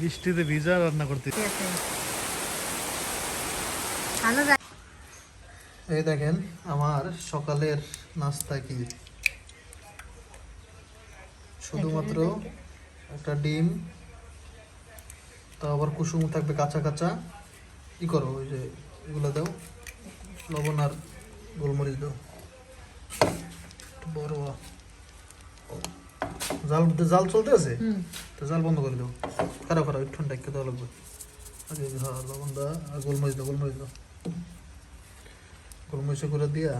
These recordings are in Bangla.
বৃষ্টিতে ভিজা রান্না করতে। এই দেখেন আমার সকালের নাস্তা কি, শুধুমাত্র একটা ডিম, তা আবার কুসুম থাকবে কাঁচা কাঁচা। ই করো, ওই যে এগুলো দাও, লবণ আর গোলমরিচ দাও, বড় জাল জাল চলতে আছে, তো জাল বন্ধ করে দাও। খারাপ খারাপ একটু ঠান্ডা দেওয়া লাগবে। আগে হ্যাঁ, লবণ দা আর গোলমরিচ দাও, গোলমরিচ দাও, গোলমরিচ করে দিয়া।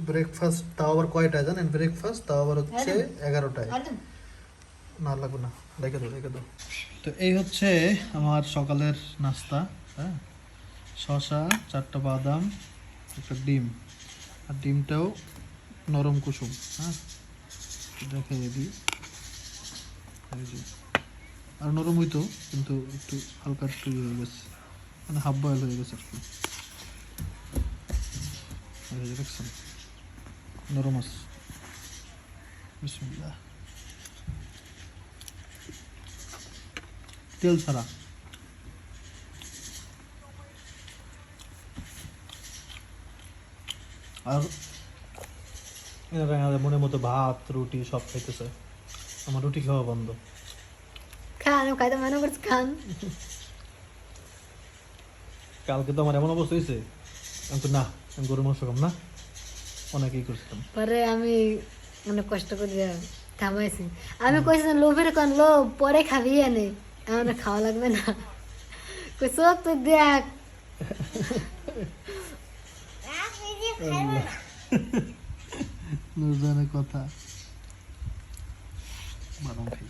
ব্রেকফাস্ট তাও আবার কয়টায় জানেন? ব্রেকফাস্ট তাও আবার হচ্ছে 11টায়। না লাগবে না, রেখে দাও রেখে দাও। তো এই হচ্ছে আমার সকালের নাস্তা। হ্যাঁ, শসা, 4টা বাদাম, একটা ডিম, আর ডিমটাও নরম কুসুম। হ্যাঁ, রেখে দিই। আর নরম হইতো, কিন্তু একটু হালকা একটু ইয়ে হয়ে গেছে, মানে হাফ বয়েল হয়ে গেছে আর কি। দেখছেন নরম আছে। বিসমিল্লাহ। তেল ছাড়া। আর মনের মতো ভাত রুটি সব খাইতেছে, আমার রুটি খাওয়া বন্ধ। খান খাইতে মনে করছে খান। কালকে তো আমার এমন অবস্থা হয়েছে, আমি তো না, আমি গরুর মাংস খাম না, অনেকেই করছিলাম। পরে আমি অনেক কষ্ট করে থামাইছি। আমি কইছিলাম লোভের কোন লোভ, পরে খাবি এনে, আমার খাওয়া লাগবে না। কই চোখ তো দেখ। নুরজানের কথা বাদাম খাই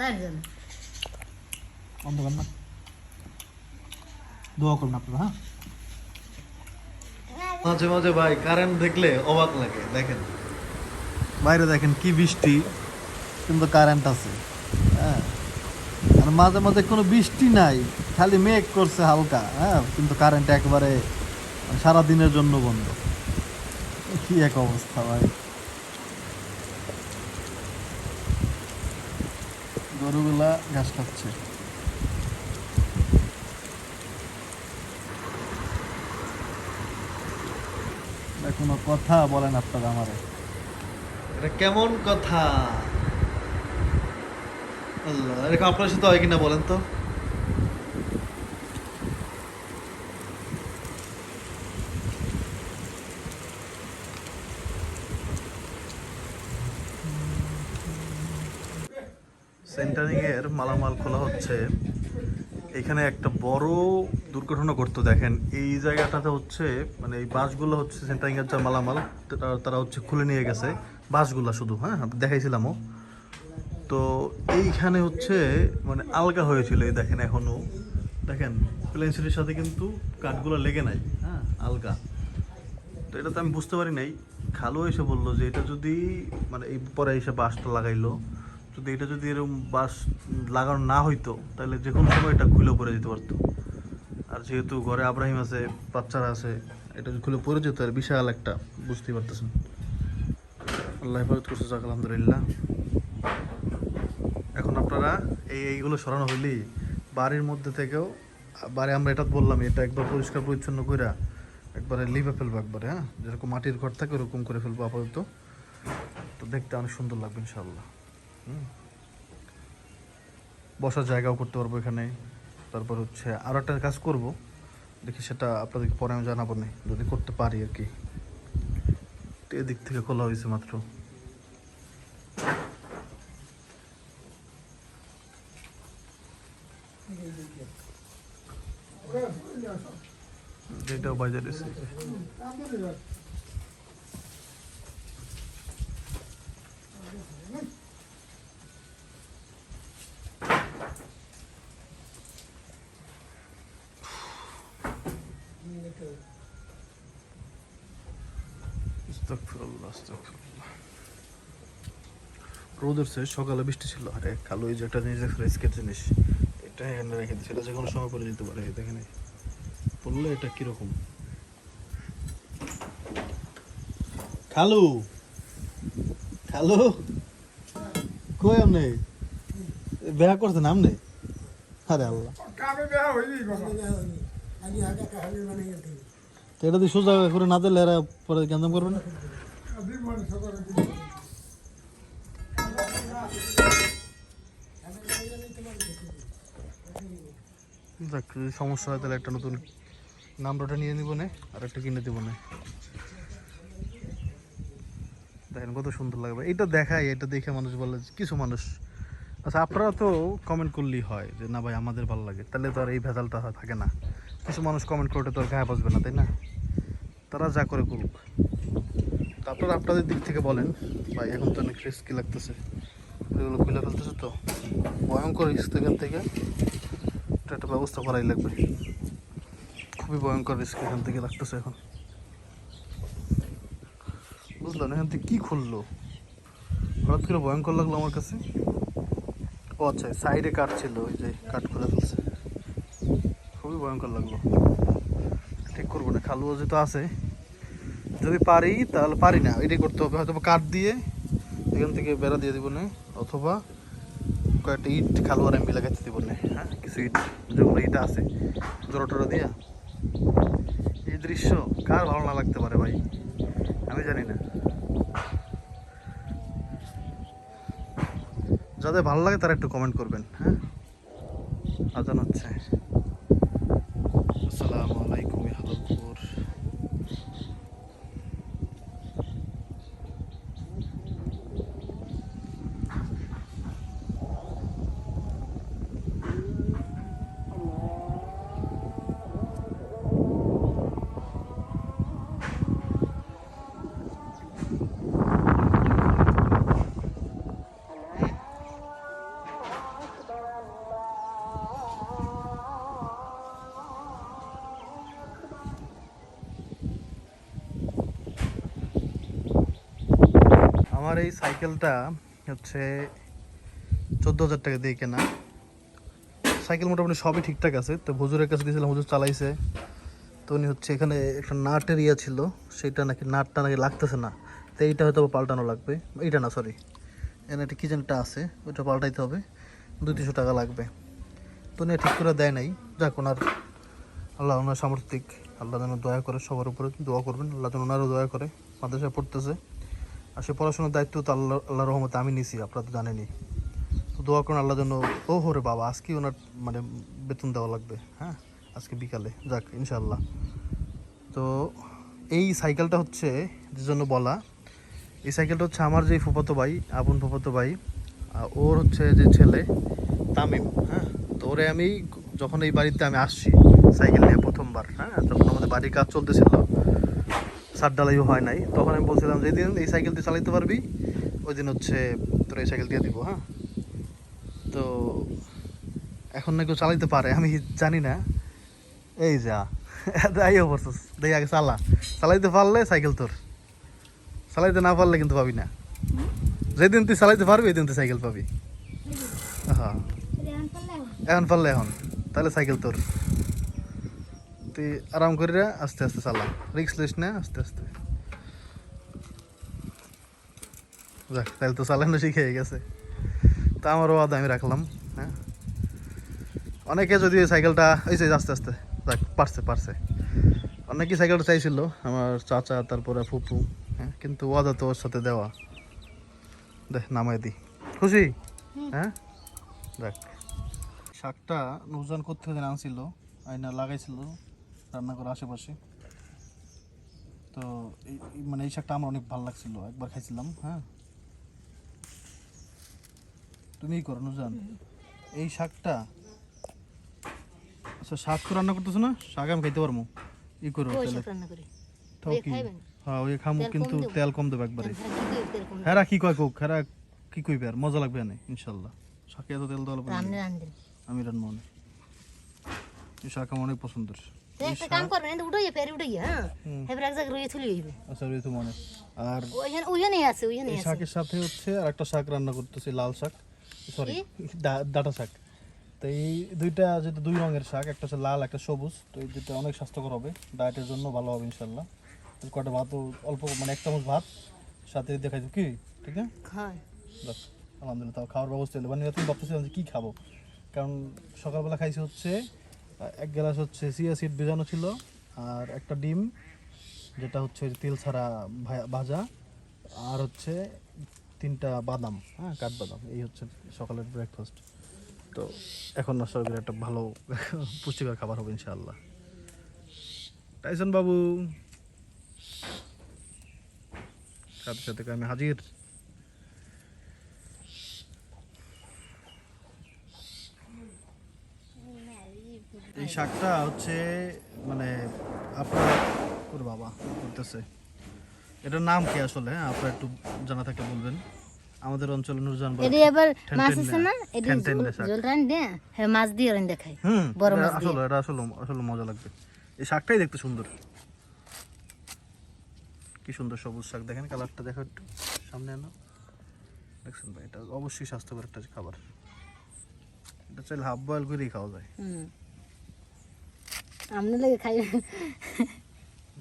লাগবে না। অন্ধকার না, দোয়া করুন আপনারা। হ্যাঁ, মাঝে মাঝে ভাই কারেন্ট দেখলে অবাক লাগে। দেখেন বাইরে, দেখেন কি বৃষ্টি, কিন্তু কারেন্ট আছে। হ্যাঁ, আর মাঝে মাঝে কোনো বৃষ্টি নাই, খালি মেঘ করছে হালকা। হ্যাঁ, কিন্তু কারেন্ট একবারে সারা দিনের জন্য বন্ধ। কি এক অবস্থা ভাই। গরুগুলা ঘাস খাচ্ছে। কোনো কথা বলেন আপনারা আমারে, এটা কেমন কথা? আল্লাহ, এরকম আপনার সাথে হয় কিনা বলেন তো? সেন্টারিং এর মালামাল খোলা হচ্ছে। এখানে একটা বড় দুর্ঘটনা ঘটতো। দেখেন এই জায়গাটাতে হচ্ছে, মানে এই বাসগুলো হচ্ছে সেন্টারিং এর যা মালামাল তারা হচ্ছে খুলে নিয়ে গেছে বাসগুলো শুধু। হ্যাঁ, দেখেছিলামও তো। এইখানে হচ্ছে মানে আলগা হয়েছিল, এই দেখেন এখনো দেখেন প্লেনসিটের সাথে কিন্তু কাঠগুলো লেগে নাই। হ্যাঁ, আলগা। তো এটা তো আমি বুঝতে পারি নাই। খালু এসে বললো যে এটা যদি, মানে এই পরে এসে বাসটা লাগাইলো, যদি এটা যদি এরকম বাস লাগানো না হইতো তাহলে যে কোনো সময় এটা খুলে পড়ে যেতে পারতো। আর যেহেতু ঘরে আব্রাহিম আছে, বাচ্চারা আছে, এটা যদি খুলে পড়ে যেত আর বিশাল একটা, বুঝতেই পারতেছেন। আল্লাহ হেফাজত করছে, যাক আলহামদুলিল্লাহ। এখন আপনারা এইগুলো সরানো হইলেই বাড়ির মধ্যে থেকেও, বাড়ি আমরা এটা বললাম, এটা একবার পরিষ্কার পরিচ্ছন্ন করে একবারে লিভে ফেলবো একবারে। হ্যাঁ, যেরকম মাটির ঘর থাকে ওরকম করে ফেলবো আপাতত। তো দেখতে অনেক সুন্দর লাগবে ইনশাআল্লাহ। বসার জায়গাও করতে পারবো এখানে। তারপর হচ্ছে আরও একটা কাজ করব, দেখি সেটা আপনাদেরকে পরে আমি জানাবো না, যদি করতে পারি আর কি। এদিক থেকে খোলা হয়েছে মাত্র। এটাও বাজার এসে রোদ উঠছে, সকালে বৃষ্টি ছিল। আরে খালু, এই যে একটা জিনিস দেখছো, স্কেচ জিনিস, এটা এখানে রেখে দিচ্ছে, এটা যে কোনো সময় পরে যেতে পারে। দেখেন পড়লে এটা কিরকম। খালু, খালু কই আপনি? বেয়া করছে নাম নেই আরে আল্লাহ তো এটা দিয়ে সোজা করে না দিলে এরা পরে গ্যাঞ্জাম করবে না দেখ যদি সমস্যা হয় তাহলে একটা নতুন নাম্বারটা নিয়ে নিব না আর একটা কিনে দেবো না দেখেন কত সুন্দর লাগবে এটা দেখাই এটা দেখে মানুষ বলে কিছু মানুষ আচ্ছা আপনারা তো কমেন্ট করলেই হয় যে না ভাই আমাদের ভালো লাগে তাহলে তো আর এই ভেজালটা থাকে না কিছু মানুষ কমেন্ট করতে তো আর গায়ে বাজবে না তাই না তারা যা করে করুক তারপর আপনাদের দিক থেকে বলেন ভাই এখন তো অনেক রিস্কি লাগতেছে এগুলো খুলে ফেলতেছে তো ভয়ঙ্কর রিস্ক এখান থেকে একটা ব্যবস্থা করাই লাগবে খুবই ভয়ঙ্কর রিস্ক এখান থেকে লাগতেছে এখন বুঝলাম এখান থেকে কী খুললো হঠাৎ করে ভয়ঙ্কর লাগলো আমার কাছে ও আচ্ছা সাইডে কাঠ ছিল ওই যে কাঠ খুলে ফেলছে খুবই ভয়ঙ্কর লাগলো ঠিক করবো না খালুয়া যেহেতু আছে যদি পারি তাহলে পারি না এটাই করতে হবে হয়তো কাঠ দিয়ে এখান থেকে বেড়া দিয়ে দিব না অথবা কয়েকটা ইট খালুয়ার এমবি লাগাইতে দিব না হ্যাঁ কিছু ইট যেগুলো ইট আছে জোড়া টোড়া দিয়া এই দৃশ্য কার ভালো না লাগতে পারে ভাই আমি জানি না যাদের ভালো লাগে তারা একটু কমেন্ট করবেন হ্যাঁ আজান হচ্ছে আসসালামু আলাইকুম হালালপুর আমার এই সাইকেলটা হচ্ছে 14,000 টাকা দিয়ে কেনা সাইকেল মোটামুটি সবই ঠিকঠাক আছে তো হুজুরের কাছে দিয়েছিলাম হুজুর চালাইছে তো উনি হচ্ছে এখানে একটা নাটের ইয়ে ছিল সেটা নাকি নাটটা নাকি লাগতেছে না তো এইটা হয়তো পাল্টানো লাগবে এইটা না সরি এখানে একটা কি যেনটা আছে ওইটা পাল্টাইতে হবে 200-300 টাকা লাগবে তো উনি ঠিক করে দেয় নাই যাক ওনার আল্লাহ ওনার সামর্থিক আল্লাহ যেন দয়া করে সবার উপরে দোয়া করবেন আল্লাহ যেন ওনারও দয়া করে মাদ্রাসায় পড়তেছে আর সে পড়াশোনার দায়িত্ব তো আল্লাহ রহমতে আমি নিছি আপনারা তো জানেনই তো দোয়া করুন আল্লাহ জন্য ও হরে বাবা আজকে ওনার মানে বেতন দেওয়া লাগবে হ্যাঁ আজকে বিকালে যাক ইনশাআল্লাহ তো এই সাইকেলটা হচ্ছে যে জন্য বলা এই সাইকেলটা হচ্ছে আমার যে ফুফাতো ভাই আপন ফুফাতো ভাই ওর হচ্ছে যে ছেলে তামিম হ্যাঁ তো ওরে আমি যখন এই বাড়িতে আমি আসছি সাইকেল নিয়ে প্রথমবার হ্যাঁ যখন আমাদের বাড়ির কাজ চলতেছিল সার ডালাইও হয় নাই তখন আমি বলছিলাম যেদিন এই সাইকেল তুই চালাইতে পারবি ওই দিন হচ্ছে তোর এই সাইকেল দিয়ে দিব হ্যাঁ তো এখন না কেউ চালাইতে পারে আমি জানি না এই যা তাই অবস্থা দেখি আগে চালাইতে পারলে সাইকেল তোর চালাইতে না পারলে কিন্তু পাবি না যেদিন তুই চালাইতে পারবি ওই দিন তুই সাইকেল পাবি হ্যাঁ এখন পারলে এখন তাহলে সাইকেল তোর তুই আরাম করে আস্তে আস্তে চালা রিক্স লিস না আস্তে আস্তে যাক তাহলে তো চালানো শিখে গেছে তা আমারও আদা আমি রাখলাম হ্যাঁ অনেকে যদি সাইকেলটা এই যে আস্তে আস্তে যাক পারছে অনেকেই সাইকেলটা চাইছিল আমার চাচা তারপরে ফুপু হ্যাঁ কিন্তু ওয়াদা তো ওর সাথে দেওয়া দেখ নামাই দি খুশি হ্যাঁ দেখ শাকটা নুজান করতে আনছিল আয়না লাগাইছিল রান্না করে আশেপাশে তো মানে এই শাকটা আমার অনেক ভালো লাগছিল একবার খাইছিলাম হ্যাঁ তুমিই করো নুজান এই শাকটা আচ্ছা শাক তো রান্না করতেছো না শাক আমি খাইতে পারবো ই করো তাহলে কি হ্যাঁ ওই খামু কিন্তু তেল কম দেবে একবারে হ্যাঁ কি কয় কোক হ্যাঁ কি কইবে আর মজা লাগবে না ইনশাল্লাহ শাকে এত তেল দেওয়া লাগবে আমি রান্না অনেক এই শাক আমার অনেক পছন্দের একটা কাম করবেন এটা উঠাইয়ে ফের উঠাইয়ে হ্যাঁ হেবর এক জায়গায় রয়ে চলে যাবে আচ্ছা রয়ে তো মনে আর ওইখানে আছে শাকের সাথে হচ্ছে আর একটা শাক রান্না করতেছি লাল শাক সরি ডাটা শাক তো এই দুইটা যেটা দুই রঙের শাক একটা হচ্ছে লাল একটা সবুজ তো এই দুটো অনেক স্বাস্থ্যকর হবে ডায়েটের জন্য ভালো হবে ইনশাল্লাহ কটা ভাতও অল্প মানে 1 চামচ ভাত সাথে দেখাই কি ঠিক আছে খায় বাস আলহামদুলিল্লাহ, তাও খাওয়ার ব্যবস্থা হলো। মানে তুমি ভাবতেছিলাম যে কী খাবো, কারণ সকালবেলা খাইছি হচ্ছে 1 গ্লাস হচ্ছে চিয়া সিড ভেজানো ছিল, আর একটা ডিম যেটা হচ্ছে তেল ছাড়া ভাজা, আর হচ্ছে 3টা বাদাম, হ্যাঁ কাঠবাদাম। এই হচ্ছে সকালের ব্রেকফাস্ট। তো এখন নাস্তা করে একটা ভালো পুষ্টিকর খাবার হবে ইনশাআল্লাহ। টাইসন বাবু, সাথে সাথে আমি হাজির। এই শাকটা হচ্ছে মানে আপনার ওর বাবা করতেছে, এটার নাম কি আসলে? হ্যাঁ আপনারা একটু জানা থাকলে বলবেন। আমাদের অঞ্চলে নুরজান বলে এডি আবার মাছ আছে না, এডি ঠেনঠেনে শাক। জল রান দে, হ্যাঁ মাছ দিয়ে রান দেখাই, বড় মাছ দিয়ে। এটা আসলে মজা লাগবে। এই শাকটাই দেখতে সুন্দর, কি সুন্দর সবুজ শাক, দেখেন কালারটা দেখো একটু সামনে আনো, দেখছেন ভাই? এটা অবশ্যই স্বাস্থ্যকর একটা খাবার। এটা চাইলে হাফ বয়েল করেই খাওয়া যায়। আমনে লাগে খাই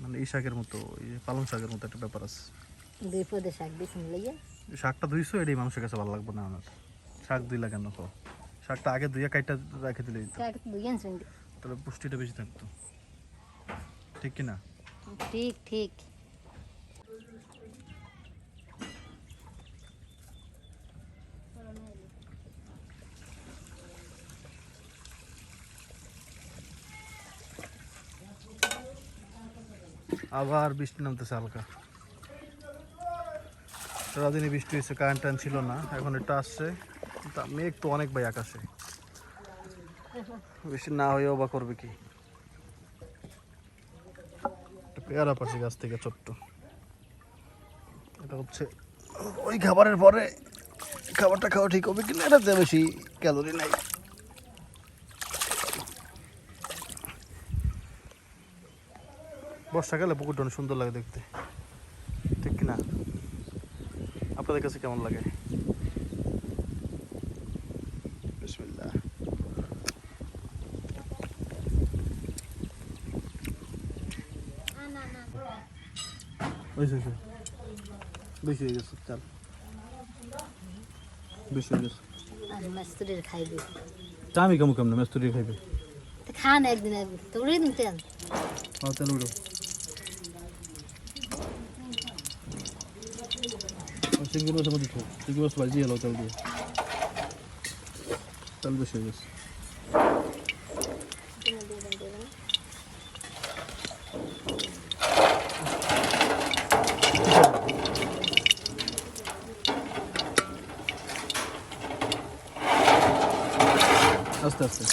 মানে এই শাকের মতো, এই যে পালং শাকের মতো একটা ব্যাপার আছে। দুই পদে শাক দিছি লইয়া, এই শাকটা ধুইছো, এটাই মানুষের কাছে ভালো লাগবে না আমার। শাক ধুইলা কেন খাও? শাকটা আগে ধুইয়া কাইটা রেখে দিলে দিত, শাক দুই আনছেন। তাহলে পুষ্টিটা বেশি থাকতো, ঠিক কি না? ঠিক ঠিক। আবার বৃষ্টি নামতেছে হালকা, সারাদিনই বৃষ্টি হয়েছে, কারেন্ট টাইম ছিল না, এখন এটা আসছে। মেঘ তো অনেক ভাই আকাশে, বৃষ্টি না হয়েও বা করবে কি? একটা পেয়ারা পাশে গাছ থেকে ছোট্ট, এটা হচ্ছে ওই খাবারের পরে খাবারটা খাওয়া ঠিক হবে কিনা, এটাতে বেশি ক্যালোরি নাই। বর্ষাকালে পুকুরটা অনেক সুন্দর লাগে দেখতে, ঠিক কিনা? আপনাদের কাছে কেমন লাগে? বিসমিল্লাহ। বেশি হয়ে গেছে, চাল বেশি হয়ে গেছে। আর মাস্তুরের খাই দিই, আমি কেমন কেমন মেস্তুরি খাইবে? তো খান একদিন একদিন তো উড়ে দিন তেল। তেল উঠো, চিংড়ি মাছের মধ্যে চিংড়ি মাছ ভাজি এলো তেল দিয়ে, তেল বেশি হয়ে গেছে। আস্তে আস্তে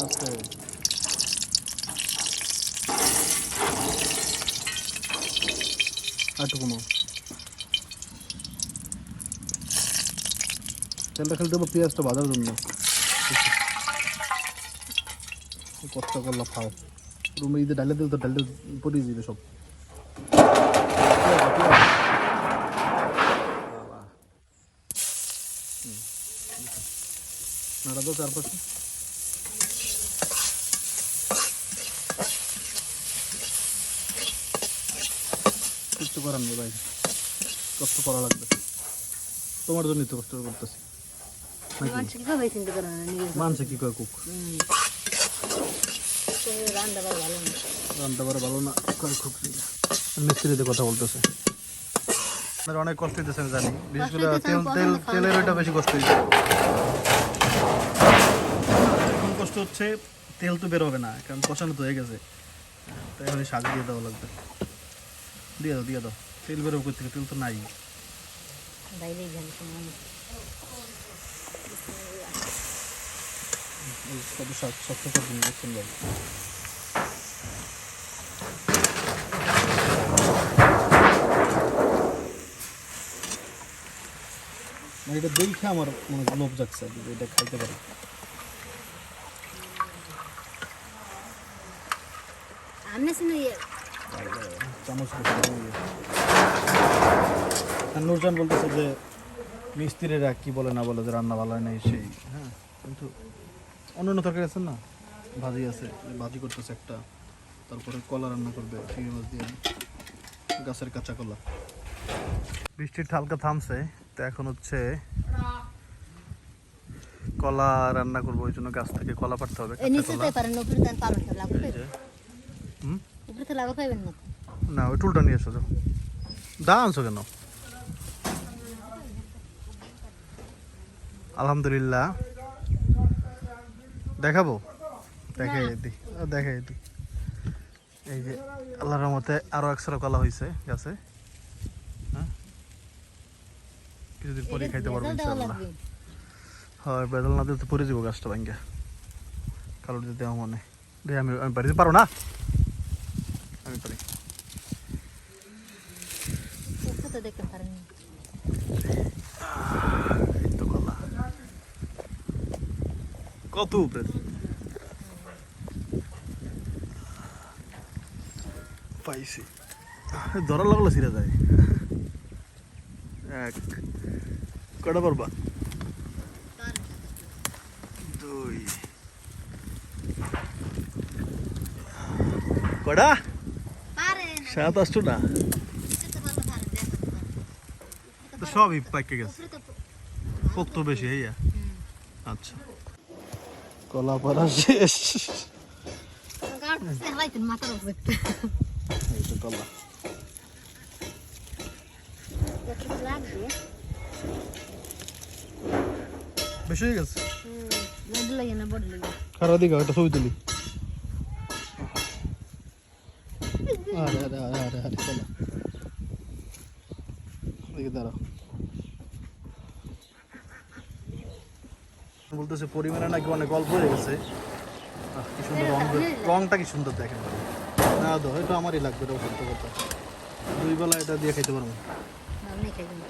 আস্তে, আরেকটু কমাও। তেলটা খেলে দেবো পেঁয়াজটা ভাজার জন্য, কষ্ট করলা খাও। রুমে যদি ডালে দিল তো ডালে পরিয়ে দিবে সব। নাড়া দাও চারপাশে। কিছু করার নেই ভাই, কষ্ট করা লাগবে, তোমার জন্যই তো কষ্ট করতেছি। মানুষ কি খাবে চিন্তা করে না, নিজের মানছে কি করে কুক? রান্না ভালো না, রান্না বাড়া ভালো না, কুক মিস্ত্রিতে কথা বলতেছে। আপনারা অনেক কষ্ট হইতেছে আমি জানি, বিশেষ করে তেলের ওইটা বেশি কষ্ট হইছে। এখন কষ্ট হচ্ছে তেল তো বের হবে না, কারণ কষানো তো হয়ে গেছে, তাই এখন শাক দিয়ে দেওয়া লাগবে। দিয়ে দাও তেল বেরোবে কোথা থেকে? তেল তো নাই। বাইরেই জানি শুনলাম কত শাক শক্ত করে দিন, দেখছেন ভাই? মানে এটা দেখে আমার মনে লোভ জাগছে, এটা খাইতে পারি। আমনে শুনে চামচ নুরজান বলতেছে যে মিস্ত্রিরা কি বলে না বলে যে রান্না ভালো হয় না সেই, হ্যাঁ কিন্তু অন্য তরকারি আছে না, ভাজি আছে, ভাজি করতেছে একটা, তারপরে কলা রান্না করবে চিংড়ি মাছ দিয়ে, গাছের কাঁচা কলা, বৃষ্টির হালকা থামছে, তো এখন হচ্ছে কলা রান্না করবো, ওই জন্য গাছ থেকে কলা পাড়তে হবে, এই কাঁচা নিচে কলা। তো পারেন উপরে দেন পাবেন তো লাগবে এই যে, হুম, উপরে তো লাগা পাবেন না না ওই টুলটা নিয়ে এসো, যাও। দা আনছো কেন? আলহামদুলিল্লাহ, দেখাবো, দেখাই দি, দেখাই দি। এই যে আল্লাহর রহমতে আরো একশো কলা হয়েছে গাছে। হ্যাঁ, কিছুদিন পরে খাইতে পারবো রেজাল্ট দেওয়া ইনশাআল্লাহ। লাগবে হয়, বেদল না দিলে তো পরে যাবো গাছটা ভাঙ্গা, কালোর যদি দেওয়া মনে দে। আমি আমি বাড়িতে পারো না, আমি পারি। উপরে তো দেখতে পারেন না এই তো কলা কত উপরে পাইছি, ধরা লাগলো ছিঁড়ে যায়। এক কটা পারবা? দুই কটা? পারেন সাত আটশো না, নিচে তো ভালো পারেন দেখেন তো সবই পাইকে গেছে, উপরে তো পোক্ত বেশি হইয়া। আচ্ছা, কলা পাড়া শেষ। গাড় সে হালাইতেন মাথার উপরে এই তো কলা একটু লাগবে বেশি হয়ে গেছে। বডি লাগে না বডি লাগে খারাপ দিকে একটা ছবি তুলি। আরে আরে আরে আরে আরে কলা দেখে দাঁড়াও, বলতেছে পরিমাণে নাকি অনেক অল্প হয়ে গেছে। কি সুন্দর রং, রংটা কি সুন্দর দেখেন। না দো, এটা আমারই লাগবে, এটা সত্য কথা। দুই বেলা এটা দিয়ে খাইতে পারবো। আমি খাইব না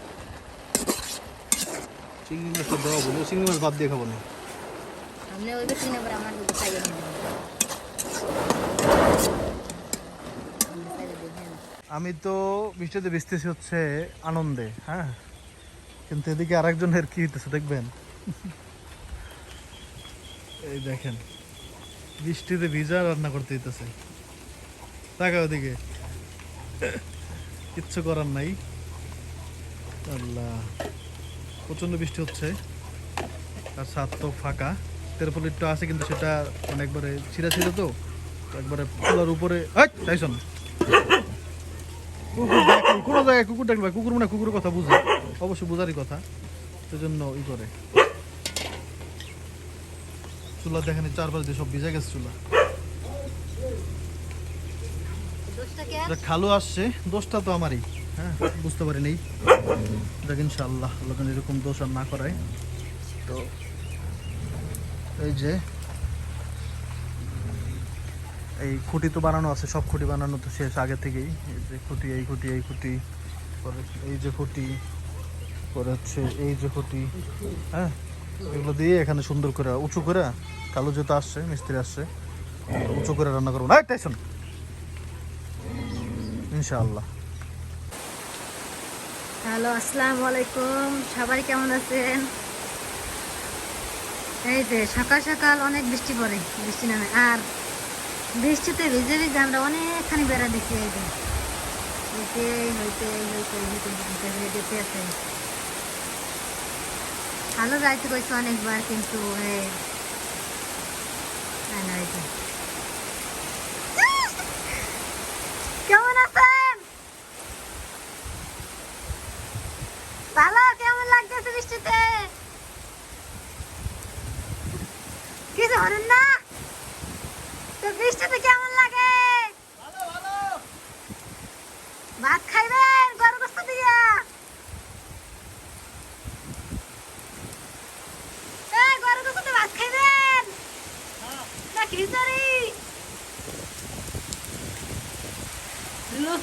চিংড়ি মাছটা দেওয়া বলে, চিংড়ি মাছ বাদ দিয়ে খাবো না। আপনি ওই বেশি না করে আমার দুটো খাইয়ে নেবেন আমি তো বৃষ্টিতে ভিজতেছি হচ্ছে আনন্দে, হ্যাঁ, কিন্তু এদিকে আরেকজনের কি হইতেছে দেখবেন। এই দেখেন বৃষ্টিতে ভিজা রান্না করতে হইতেছে, তাকা ওদিকে, কিচ্ছু করার নাই। আল্লাহ, প্রচন্ড বৃষ্টি হচ্ছে, আর ছাদ তো ফাঁকা, তেরপল একটু আছে কিন্তু সেটা মানে একবারে ছিঁড়া ছিল, তো একবারে চুলার উপরে। চাইছন কুকুর ডাকি, কোনো জায়গায় কুকুর ডাকবে, কুকুর মানে কুকুরের কথা বুঝে, অবশ্যই বুঝারই কথা, সেজন্য ই করে। চুলা দেখেন চারপাশ দিয়ে সব ভিজে গেছে চুলা। খালু আসছে, দোষটা তো আমারই, হ্যাঁ, বুঝতে পারি নেই। দেখ ইনশাআল্লাহ আল্লাহ যেন এরকম দোষ আর না করায়। তো এই যে এই খুঁটি তো বানানো আছে, সব খুঁটি বানানো তো শেষ আগে থেকেই। এই যে খুঁটি, এই খুঁটি, এই খুঁটি, পরে এই যে খুঁটি, পরে হচ্ছে এই যে খুঁটি, হ্যাঁ, এগুলো দিয়ে এখানে সুন্দর করে উঁচু করে, কালো যেহেতু আসছে, মিস্ত্রি আসছে, উঁচু করে রান্না করবো না, টাইসন ইনশাআল্লাহ। হ্যালো, আসসালামু আলাইকুম, সবাই কেমন আছেন? এই যে সকাল সকাল অনেক বৃষ্টি পড়ে, বৃষ্টি নামে, আর বৃষ্টিতে ভিজে ভিজে আমরা অনেকখানি বেড়া দেখি। এই যে হইতে হইতে হইতে হইতে হইতে যেতে আছে। ভালো যাইতে কইছে অনেকবার, কিন্তু কেমন আছেন? ভালো, কেমন লাগতেছে বৃষ্টিতে? কিছু বলেন না তো, বৃষ্টিতে কেমন লাগে? ভাত খাইবেন গরু গোস্ত দিয়া? গরু গোস্ত দিয়ে ভাত খাইবেন না খিচুড়ি? লোক